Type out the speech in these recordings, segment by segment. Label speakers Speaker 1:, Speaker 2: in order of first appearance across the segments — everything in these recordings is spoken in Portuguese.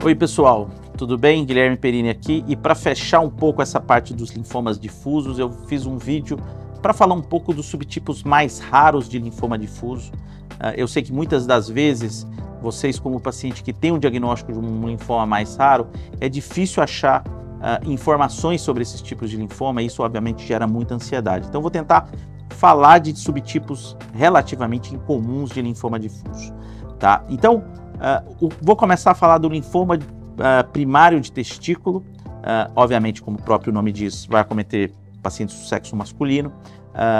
Speaker 1: Oi pessoal, tudo bem? Guilherme Perini aqui, e para fechar um pouco essa parte dos linfomas difusos, eu fiz um vídeo para falar um pouco dos subtipos mais raros de linfoma difuso. Eu sei que muitas das vezes, vocês como paciente que tem um diagnóstico de um linfoma mais raro, é difícil achar informações sobre esses tipos de linfoma, e isso obviamente gera muita ansiedade. Então eu vou tentar falar de subtipos relativamente incomuns de linfoma difuso, tá? Então, vou começar a falar do linfoma primário de testículo. Obviamente, como o próprio nome diz, vai acometer pacientes do sexo masculino,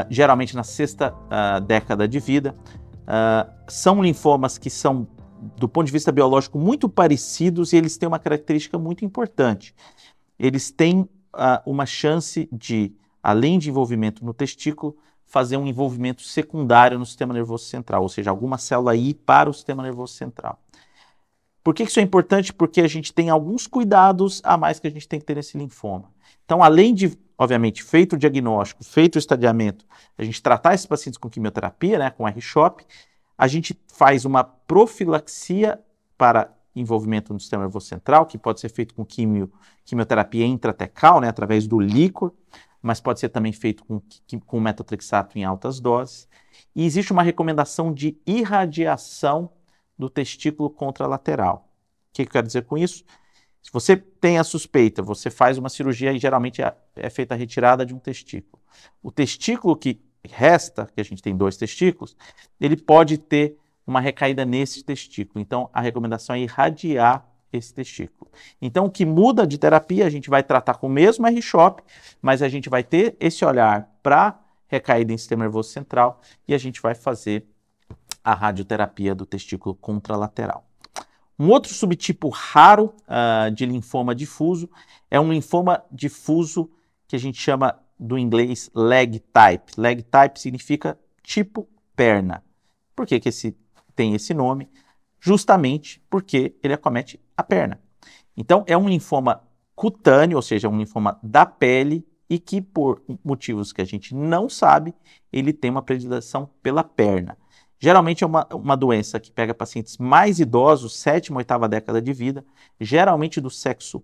Speaker 1: geralmente na sexta década de vida. São linfomas que são, do ponto de vista biológico, muito parecidos, e eles têm uma característica muito importante. Eles têm uma chance de, além de envolvimento no testículo, fazer um envolvimento secundário no sistema nervoso central, ou seja, alguma célula ir para o sistema nervoso central. Por que isso é importante? Porque a gente tem alguns cuidados a mais que a gente tem que ter nesse linfoma. Então, além de, obviamente, feito o diagnóstico, feito o estadiamento, a gente tratar esses pacientes com quimioterapia, né, com R-CHOP, a gente faz uma profilaxia para envolvimento no sistema nervoso central, que pode ser feito com quimioterapia intratecal, né, através do líquor, mas pode ser também feito com metotrexato em altas doses. E existe uma recomendação de irradiação do testículo contralateral. O que eu quero dizer com isso? Se você tem a suspeita, você faz uma cirurgia e geralmente é feita a retirada de um testículo. O testículo que resta, que a gente tem 2 testículos, ele pode ter uma recaída nesse testículo. Então, a recomendação é irradiar esse testículo. Então, o que muda de terapia, a gente vai tratar com o mesmo R-CHOP, mas a gente vai ter esse olhar para recaída em sistema nervoso central e a gente vai fazer a radioterapia do testículo contralateral. Um outro subtipo raro de linfoma difuso é um linfoma difuso que a gente chama do inglês leg type. Leg type significa tipo perna. Por que tem esse nome? Justamente porque ele acomete a perna. Então, é um linfoma cutâneo, ou seja, um linfoma da pele, e que, por motivos que a gente não sabe, ele tem uma predileção pela perna. Geralmente é uma doença que pega pacientes mais idosos, 7ª, 8ª década de vida, geralmente do sexo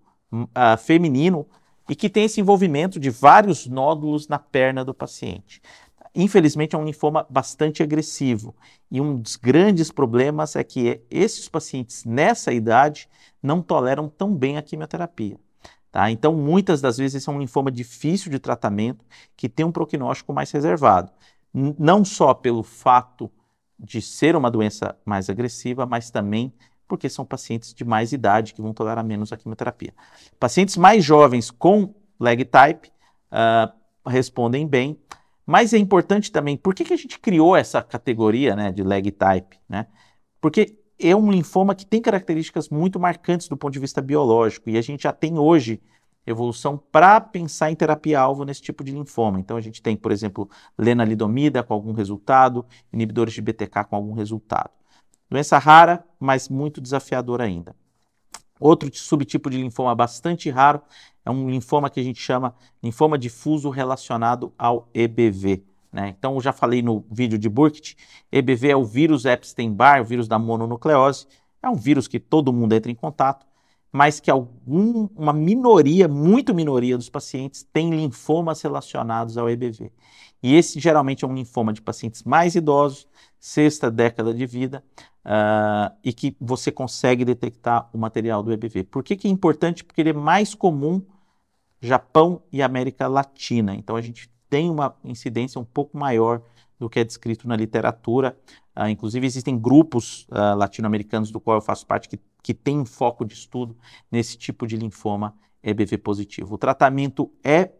Speaker 1: feminino, e que tem esse envolvimento de vários nódulos na perna do paciente. Infelizmente é um linfoma bastante agressivo, e um dos grandes problemas é que esses pacientes nessa idade não toleram tão bem a quimioterapia. Tá? Então, muitas das vezes esse é um linfoma difícil de tratamento, que tem um prognóstico mais reservado. Não só pelo fato de ser uma doença mais agressiva, mas também porque são pacientes de mais idade que vão tolerar menos a quimioterapia. Pacientes mais jovens com leg type respondem bem, mas é importante também, por que a gente criou essa categoria, né, de leg type? Né? Porque é um linfoma que tem características muito marcantes do ponto de vista biológico, e a gente já tem hoje evolução para pensar em terapia-alvo nesse tipo de linfoma. Então a gente tem, por exemplo, lenalidomida com algum resultado, inibidores de BTK com algum resultado. Doença rara, mas muito desafiadora ainda. Outro subtipo de linfoma bastante raro é um linfoma que a gente chama linfoma difuso relacionado ao EBV. Né? Então, eu já falei no vídeo de Burkitt, EBV é o vírus Epstein-Barr, o vírus da mononucleose. É um vírus que todo mundo entra em contato, mas que uma minoria, muito minoria dos pacientes tem linfomas relacionados ao EBV. E esse geralmente é um linfoma de pacientes mais idosos, 6ª década de vida, e que você consegue detectar o material do EBV. Por que é importante? Porque ele é mais comum no Japão e América Latina. Então a gente tem uma incidência um pouco maior do que é descrito na literatura. Inclusive existem grupos latino-americanos do qual eu faço parte que tem um foco de estudo nesse tipo de linfoma EBV positivo. O tratamento é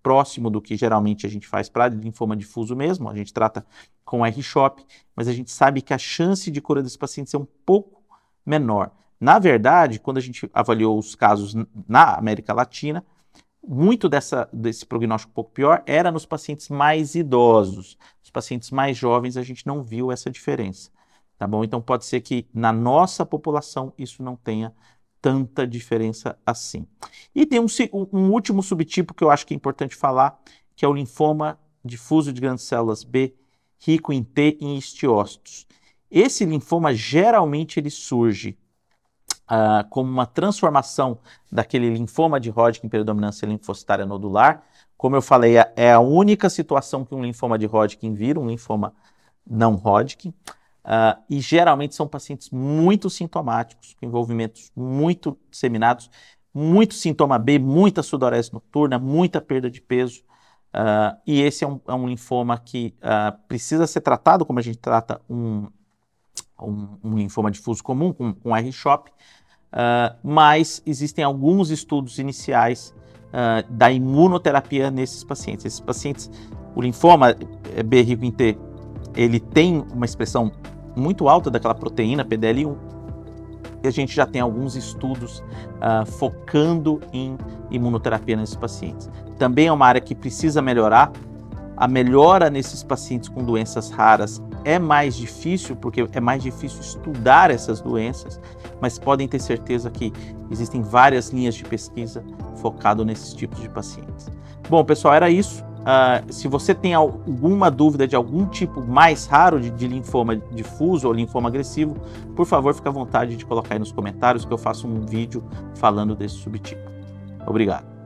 Speaker 1: próximo do que geralmente a gente faz para linfoma difuso mesmo, a gente trata com R-CHOP, mas a gente sabe que a chance de cura desses pacientes é um pouco menor. Na verdade, quando a gente avaliou os casos na América Latina, muito desse prognóstico um pouco pior era nos pacientes mais idosos. Os pacientes mais jovens a gente não viu essa diferença, tá bom? Então pode ser que na nossa população isso não tenha tanta diferença assim. E tem um último subtipo que eu acho que é importante falar, que é o linfoma difuso de grandes células B, rico em T e em histiócitos. Esse linfoma geralmente ele surge como uma transformação daquele linfoma de Hodgkin predominância linfocitária nodular. Como eu falei, é a única situação que um linfoma de Hodgkin vira um linfoma não Hodgkin. E geralmente são pacientes muito sintomáticos, com envolvimentos muito disseminados, muito sintoma B, muita sudorese noturna, muita perda de peso. E esse é um linfoma que precisa ser tratado como a gente trata um linfoma difuso comum, com R-CHOP, mas existem alguns estudos iniciais da imunoterapia nesses pacientes. Esses pacientes, o linfoma B rico em T, ele tem uma expressão muito alta daquela proteína PDL1, e a gente já tem alguns estudos focando em imunoterapia nesses pacientes. Também é uma área que precisa melhorar. A melhora nesses pacientes com doenças raras é mais difícil, porque é mais difícil estudar essas doenças, mas podem ter certeza que existem várias linhas de pesquisa focado nesses tipos de pacientes. Bom, pessoal, era isso. Se você tem alguma dúvida de algum tipo mais raro de linfoma difuso ou linfoma agressivo, por favor, fique à vontade de colocar aí nos comentários que eu faço um vídeo falando desse subtipo. Obrigado.